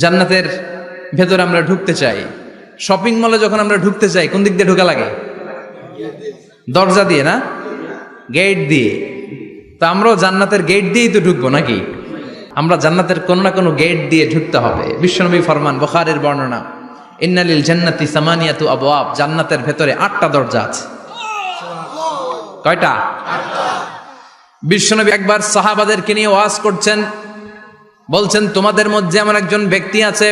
জান্নাতের ভেতরে আমরা ঢুকতে চাই। শপিং মলে যখন আমরা ঢুকতে চাই কোন দিক দিয়ে ঢোকা লাগে? দরজা দিয়ে না, গেট দিয়ে। তা আমরাও জান্নাতের গেট দিয়েই তো ঢুকবো নাকি? আমরা জান্নাতের কোনো না কোনো গেট দিয়ে ঢুকতে হবে। বিশ্বনবী ফরমান, বুখারীর বর্ণনা, ইন্নালিল জান্নাতি সামানিয়াতু আবওয়াব, জান্নাতের ভেতরে 8টা দরজা আছে। কয়টা? বিশ্বনবী একবার সাহাবাদেরকে নিয়ে ওয়াজ করছেন, বলছেন তোমাদের মধ্যে এমন একজন ব্যক্তি আছে,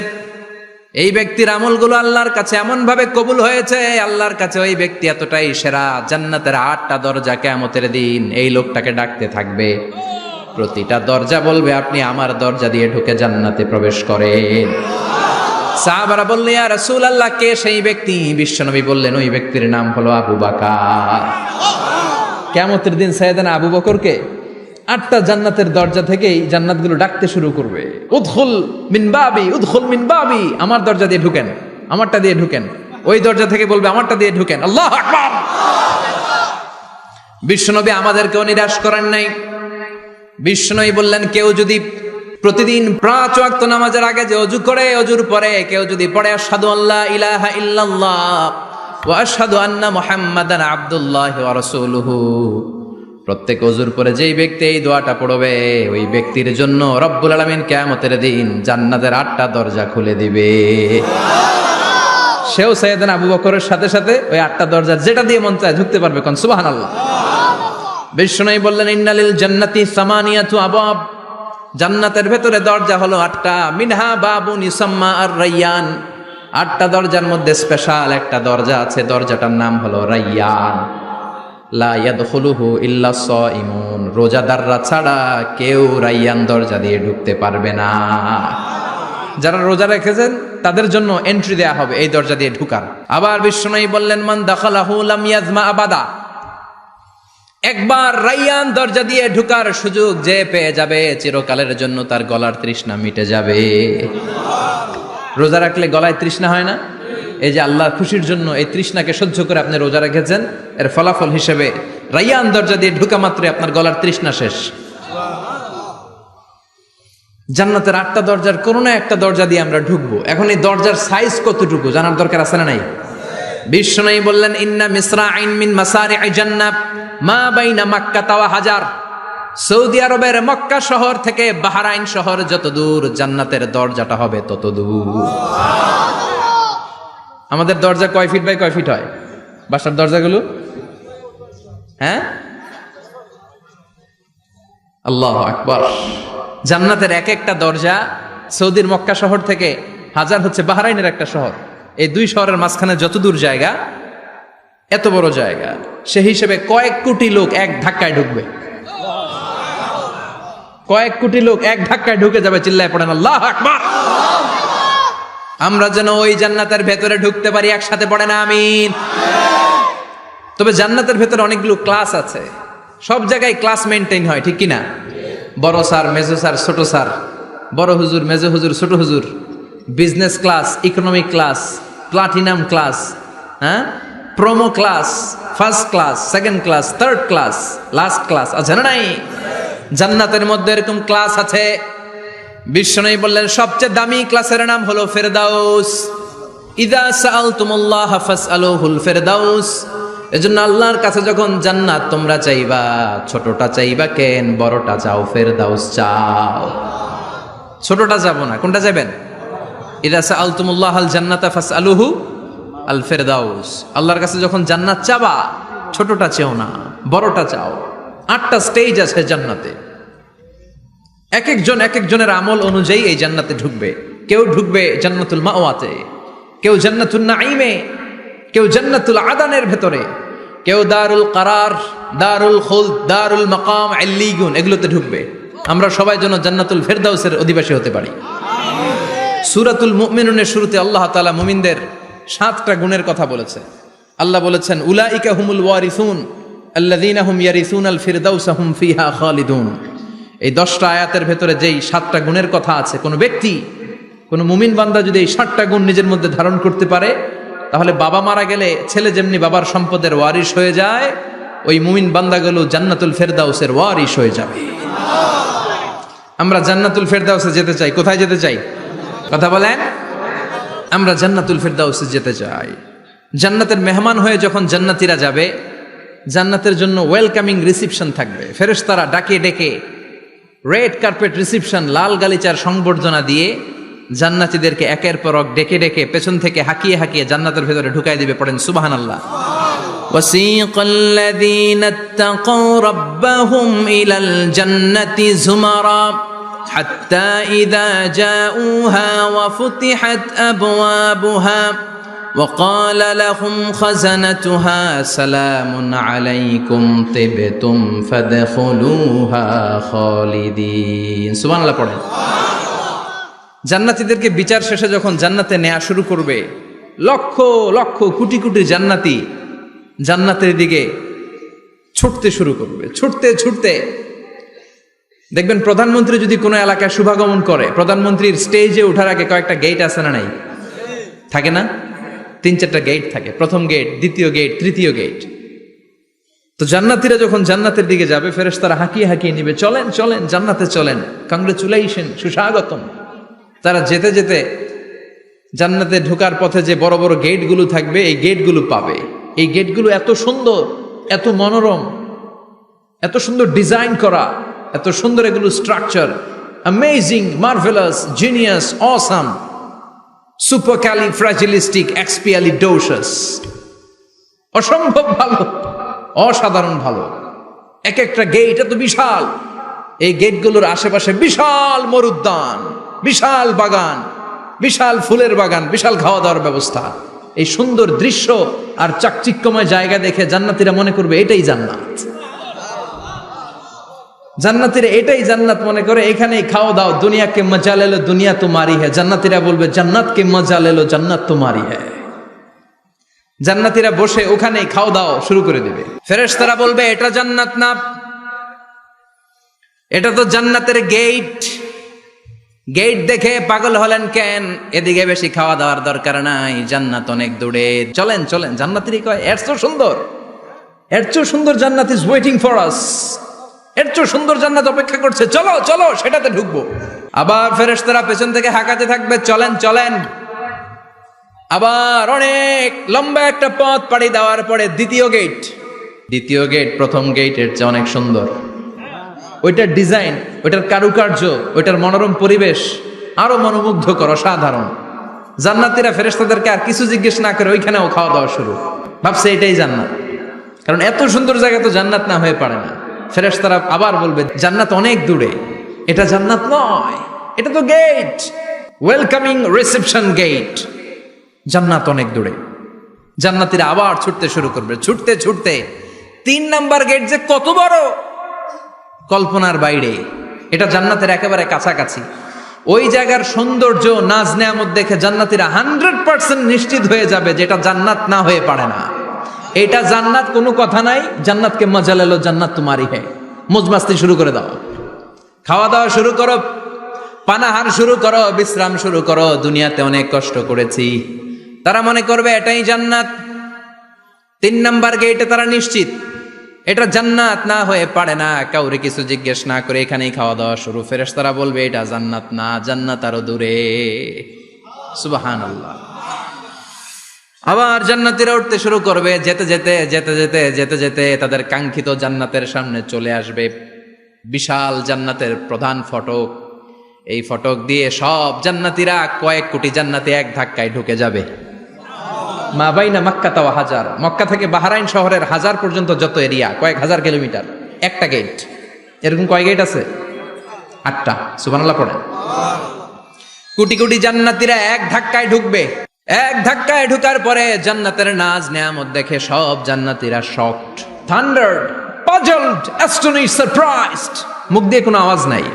এই ব্যক্তির আমলগুলো আল্লাহর কাছে এমন ভাবে কবুল হয়েছে, আল্লাহর কাছে ওই ব্যক্তি এতটাই সেরা, জান্নাতের 8টা দরজা কিয়ামতের দিন এই লোকটাকে ডাকতে থাকবে। প্রতিটা দরজা বলবে আপনি আমার দরজা দিয়ে ঢুকে জান্নাতে প্রবেশ করেন। সাহাবারা বললেন, ইয়া রাসূলুল্লাহ, কে সেই ব্যক্তি? বিশ্বনবী বললেন, ওই ব্যক্তির নাম হলো আবু বকর। কিয়ামতের দিন সাইয়েদনা আবু বকরকে 8টা জান্নাতের দরজা থেকেই জান্নাতগুলো ডাকতে শুরু করবে, উদখুল মিন বাবি, উদখুল মিন বাবি, আমার দরজা দিয়ে ঢুকেন, আমারটা দিয়ে ঢুকেন। ওই দরজা থেকে বলবে আমারটা দিয়ে ঢুকেন। আল্লাহু আকবার। বিশ্বনবী আমাদেরকেও নিরাশ করেন নাই। বিশ্বনবী বললেন, কেউ যদি প্রতিদিন 5 ওয়াক্ত নামাজের আগে যে ওযু করে, ওযুর পরে কেউ যদি পড়ে আশহাদু আল্লা ইলাহা ইল্লাল্লাহ ওয়া আশহাদু আন্না মুহাম্মাদান আবদুল্লাহি ওয়া রাসূলুহু, প্রত্যেক ওযুর পরে যেই ব্যক্তি এই দোয়াটা পড়বে, ওই ব্যক্তির জন্য রব্বুল আলামিন কিয়ামতের দিন জান্নাতের 8টা দরজা খুলে দিবে। সেও সাইয়েদনা আবু বকরের সাথে সাথে ওই 8টা দরজা যেটা দিয়ে মন চায় ঢুকতে পারবে। কোন সুবহানাল্লাহ। বিশ্বনবী বললেন, ইন্নালিল জান্নাতি সামানিয়াতু আবওয়াব, জান্নাতের ভেতরে দরজা হলো 8টা, মিনহা বাবুন ইউসাম্মা আর-রায়্যান, 8টা দরজার মধ্যে স্পেশাল একটা দরজা আছে, দরজাটার নাম হলো রায়্যান। লা ইয়াদখুলুহু ইল্লা সাইমুন, রোজাদাররা ছাড়া কেউ রায়্যান দরজা দিয়ে ঢুকতে পারবে না। যারা রোজা রেখেছেন তাদের জন্য এন্ট্রি দেয়া হবে এই দরজা দিয়ে ঢুকার। আবার বিশ্বনবী বললেন, মান দাখালাহু লাম ইয়াজমা আবাদা, একবার রায়্যান দরজা দিয়ে ঢুকার সুযোগ যে পেয়ে যাবে, চিরকালের জন্য তার গলার তৃষ্ণা মিটে যাবে। রোজা রাখলে গলায় তৃষ্ণা হয় না? এই যে আল্লাহর খুশির জন্য এই তৃষ্ণাকে সহ্য করে আপনি রোজা রেখেছেন, এর ফলাফল হিসেবে রায়্যান দরজা দিয়ে ঢুকা মাত্রই আপনার গলার তৃষ্ণা শেষ। জান্নাতের 8টা দরজার কোনো না একটা দরজা দিয়ে আমরা ঢুকবো। এখন এই দরজার সাইজ কতটুকু জানার দরকার আছে না নাই? বিশ্বনবী বললেন, ইন্না মিসরাইন মিন মাসারি'i জান্নাত মা বাইনা মাক্কা ওয়া হাজার, সৌদি আরবের মক্কা শহর থেকে বাহরাইন শহর যত দূর, জান্নাতের দরজাটা হবে তত দূর। আমাদের দরজা কয় ফিট বাই কয় ফিট হয় বাসার দরজাগুলো? হ্যাঁ, আল্লাহু আকবার। জান্নাতের এক একটা দরজা সৌদির মক্কা শহর থেকে হাজার হচ্ছে বাহরাইনের একটা শহর, এই 2 শহরের মাঝখানে যত দূর জায়গা, এত বড় জায়গা, সেই হিসেবে কয়েক কোটি লোক এক ধাক্কায় ঢুকবে। কয়েক কোটি লোক এক ধাক্কায় ঢুকে যাবে। চিল্লায় পড়েন আল্লাহু আকবার। আমরা যেন ওই জান্নাতের ভেতরে ঢুকতে পারি, একসাথে পড়েন আমিন। তবে জান্নাতের ভেতরে অনেকগুলো ক্লাস আছে, সব জায়গায় ক্লাস মেনটেন হয়, ঠিক কিনা? বড় স্যার, মেজো স্যার, ছোট স্যার, বড় হুজুর, মেজো হুজুর, ছোট হুজুর, business class, economic class, platinum class, হ্যাঁ, promo class, first class, second class, third class, last class আছে না নাই? জান্নাতের মধ্যে এরকম ক্লাস আছে। বিশ্বনবী বললেন, সবচেয়ে দামি ক্লাসের নাম হলো ফেরদাউস। ইযা সাআলতুমুল্লাহ ফাসআলুহুল ফেরদাউস, এজন্য আল্লাহর কাছে যখন জান্নাত তোমরা চাইবা, ছোটটা চাইবা কেন, বড়টা চাও, ফেরদাউস চাও। ছোটটা যাবো না, কোনটা যাবেন? ইযা সাআলতুমুল্লাহাল জান্নাতা ফাসআলুহু আল ফেরদাউস, আল্লাহর কাছে যখন জান্নাত চাবা, ছোটটা চেও না, বড়টা চাও। 8টা স্টেজ আছে জান্নাতে, এক একজনের আমল অনুযায়ী এই জান্নাতে ঢুকবে। কেউ ঢুকবে জান্নাতুল মাওয়াতে, কেউ জান্নাতুল নাঈমে, কেউ জান্নাতুল আদানের ভেতরে, কেউ দারুল কারার, দারুল খুলদ, দারুল মাকাম, আল্লিগুন, এগুলোতে ঢুকবে। আমরা সবাই যেন জান্নাতুল ফেরদাউসের অধিবাসী হতে পারি। সূরাতুল মুমিনুনের শুরুতে আল্লাহ তাআলা মুমিনদের 7টা গুণের কথা বলেছে। আল্লাহ বলেছেন, উলাইকা হুমুল ওয়ারিসুন আল্লাযীনা হুম ইয়ারিসুনাল ফিরদাউসা হুম ফিহা খালিদুন। এই 10টা আয়াতের ভেতরে যেই 7টা গুণের কথা আছে, কোন ব্যক্তি, কোন মুমিন বান্দা যদি এই 7টা গুণ নিজের মধ্যে ধারণ করতে পারে, তাহলে বাবা মারা গেলে ছেলে যেমনি বাবার সম্পদের ওয়ারিশ হয়ে যায়, ওই মুমিন বান্দাগুলো জান্নাতুল ফেরদাউসের ওয়ারিশ হয়ে যাবে। আমরা জান্নাতুল ফেরদাউসে যেতে চাই। কোথায় যেতে চাই? কথা বলেন। আমরা জান্নাতুল ফেরদাউসে যেতে চাই। জান্নাতের মেহমান হয়ে যখন জান্নাতীরা যাবে, জান্নাতের জন্য ওয়েলকামিং রিসিপশন থাকবে। ফেরেশতারা ডাকে ডেকে রেড কার্পেট রিসিপশন, লাল গালিচার সংবর্ধনা দিয়ে জান্নাতীদেরকে একের পর এক ডেকে ডেকে পেছন থেকে হাঁকিয়ে হাঁকিয়ে জান্নাতের ভেতরে ঢুকাই দিবে। পড়েন সুবহানাল্লাহ। وسيق الذين اتقوا ربهم إلى الجنة زمرا حتى إذا جاءوها وفتحت أبوابها وقال لهم خزنتها سلام عليكم طبتم فادخلوها خالدين سبحان الله পড়েন। জান্নাতীদেরকে বিচার শেষে যখন জান্নাতে নেওয়া শুরু করবে, লক্ষ লক্ষ কোটি কোটি জান্নাতি জান্নাতের দিকে ছুটতে শুরু করবে। ছুটতে ছুটতে দেখবেন প্রধানমন্ত্রী যদি কোনো এলাকায় শুভাগমন করে, প্রধানমন্ত্রীর স্টেজে ওঠার আগে কয়েকটা গেট আছে না নাই? থাকে না? 3-4টা গেট থাকে। প্রথম গেট, দ্বিতীয় গেট, তৃতীয় গেট। তো জান্নাতীরা যখন জান্নাতের দিকে যাবে, ফেরেশতারা হাঁকিয়ে হাঁকিয়ে নিবে, চলেন চলেন জান্নাতে চলেন, কংগ্রেচুলেশন, সুস্বাগতম। তারা যেতে যেতে জান্নাতে ঢোকার পথে যে বড় বড় গেটগুলো থাকবে, এই গেটগুলো পাবে। এই গেটগুলো এত সুন্দর, এত মনোরম, এত সুন্দর ডিজাইন করা, এত সুন্দর এগুলো structure, amazing, marvellous, genius, awesome, supercalifragilisticexpialidocious, অসম্ভব ভালো, অসাধারণ ভালো। এক একটা গেট এত বিশাল। এই গেটগুলোর আশেপাশে বিশাল মরুদ্যান, বিশাল বাগান, বিশাল ফুলের বাগান, বিশাল খাওয়া দাওয়ার ব্যবস্থা। এই সুন্দর দৃশ্য আর চাকচিক্যময় জায়গা দেখে জান্নাতীরা মনে করবে এটাই জান্নাত। জান্নাতীরা এটাই জান্নাত মনে করে, এখানেই খাও দাও, দুনিয়াকে মজা লেলো দুনিয়া তোমারি হ্যায়। জান্নাতীরা বলবে জান্নাতকে মজা লেলো জান্নাত তোমারি হ্যায়। জান্নাতীরা বসে ওখানেই খাও দাও শুরু করে দিবে। ফেরেশতারা বলবে এটা জান্নাত না, এটা তো জান্নাতের গেট। গেট দেখে পাগল হলেন কেন? এদিকে বেশি খাওয়া দাওয়ার দরকার নাই, জান্নাত অনেক দূরে, চলেন চলেন। জান্নাতীরা কয় এর চেয়ে সুন্দর, এর চেয়ে সুন্দর জান্নাত ইজ ওয়েটিং ফর আস, এর চেয়ে সুন্দর জান্নাত অপেক্ষা করছে, চলো চলো সেটাতে ঢুকবো। আবার ফেরেশতারা পেছন থেকে হাঁকাতে থাকবে, চলেন চলেন। আবার অনেক লম্বা একটা পথ পাড়ি দেওয়ার পরে দ্বিতীয় গেট। দ্বিতীয় গেট প্রথম গেটের চেয়ে অনেক সুন্দর। ওইটার ডিজাইন, ওইটার কারুকার্য, ওইটার মনোরম পরিবেশ আরো মনোমুগ্ধকর, অসাধারণ। জান্নাতীরা ফেরেশতাদেরকে আর কিছু জিজ্ঞেস না করে ওইখানেও খাওয়া দাওয়া শুরু। ভাবছে এটাই জান্নাত, কারণ এত সুন্দর জায়গা তো জান্নাত না হয়ে পারে না। ফেরেশতারা আবার বলবে জান্নাত অনেক দূরে, এটা জান্নাত নয়, এটা তো গেট, ওয়েলকামিং রিসেপশন গেট, জান্নাত অনেক দূরে। জান্নাতীরা আবার ছুটতে শুরু করবে। ছুটতে ছুটতে 3 নাম্বার গেট যে কত বড়, কল্পনার বাইরে। এটা জান্নাতের একেবারে কাছাকাছি। ওই জায়গার সৌন্দর্য, নাজ নেয়ামত দেখে জান্নাতীরা 100% নিশ্চিত হয়ে যাবে যে এটা জান্নাত না হয়ে পারে না, এটা জান্নাত, কোনো কথা নাই। জান্নাতকে মজা লেলো জান্নাত তোমারি হ্যায়। মজমাস্তি শুরু করে দাও, খাওয়া দাওয়া শুরু করো, পানাহার শুরু করো, বিশ্রাম শুরু করো। দুনিয়াতে অনেক কষ্ট করেছি। তারা মনে করবে এটাই জান্নাত। 3 নাম্বার গেটে তারা নিশ্চিত এটা জান্নাত না হয়ে পারে না। কাউরে কিছু জিজ্ঞেস না করে এখানেই খাওয়া দাওয়া শুরু। ফেরেশতারা বলবে এটা জান্নাত না, জান্নাত আরো দূরে। সুবহানাল্লাহ। আবার জান্নাতীরা উঠতে শুরু করবে। যেতে যেতে যেতে যেতে যেতে যেতে তাদের কাঙ্ক্ষিত জান্নাতের সামনে চলে আসবে। বিশাল জান্নাতের প্রধান ফটক। এই ফটক দিয়ে সব জান্নাতীরা, কয়েক কোটি জান্নাতি এক ধাক্কায় ঢুকে যাবে। মা বাইনা মক্কা তাওয়া হাজার, মক্কা থেকে বাহরাইন শহরের 1000 পর্যন্ত যত এরিয়া, কয়েক হাজার কিলোমিটার, একটা গেট। এরকম কয় গেট আছে? 8টা। সুবহানাল্লাহ পড়েন। কোটি কোটি জান্নাতীরা এক ধাক্কায় ঢুকবে। এক ধাক্কায় ঢুকার পরে জান্নাতের নাজ নেয়ামত দেখে সব জান্নাতীরা শকড, থান্ডার্ড, পাজলড, অ্যাস্টনিশড, সারপ্রাইজড। মুখ দিয়ে কোনো আওয়াজ নাই,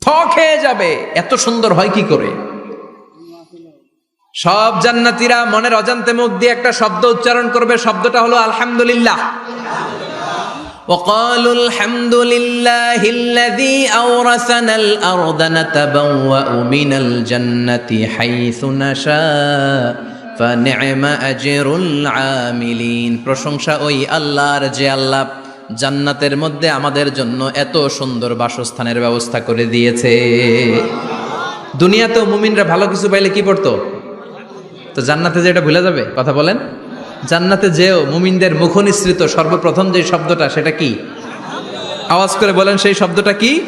থক হয়ে যাবে। এত সুন্দর হয় কি করে? সব জান্নাতীরা মনের অজান্তে মুখ দিয়ে একটা শব্দ উচ্চারণ করবে। শব্দটা হলো আলহামদুলিল্লাহ। وقالوا الحمد لله الذي أورثنا الأرض نتبوأ من الجنة حيث نشاء فنعم أجر العاملين। প্রশংসা ওই আল্লাহর যে আল্লাহ জান্নাতের মধ্যে আমাদের জন্য এত সুন্দর বাসস্থানের ব্যবস্থা করে দিয়েছে। দুনিয়াতেও মুমিনরা ভালো কিছু পাইলে কি পড়তো? তো জান্নাতে যে এটা ভুলে যাবে? কথা বলেন। জান্নাতে যেও মুমিনদের মুখনিসৃত সর্বপ্রথম যে শব্দটা, সেটা কি? আওয়াজ করে বলেন, সেই শব্দটা কি?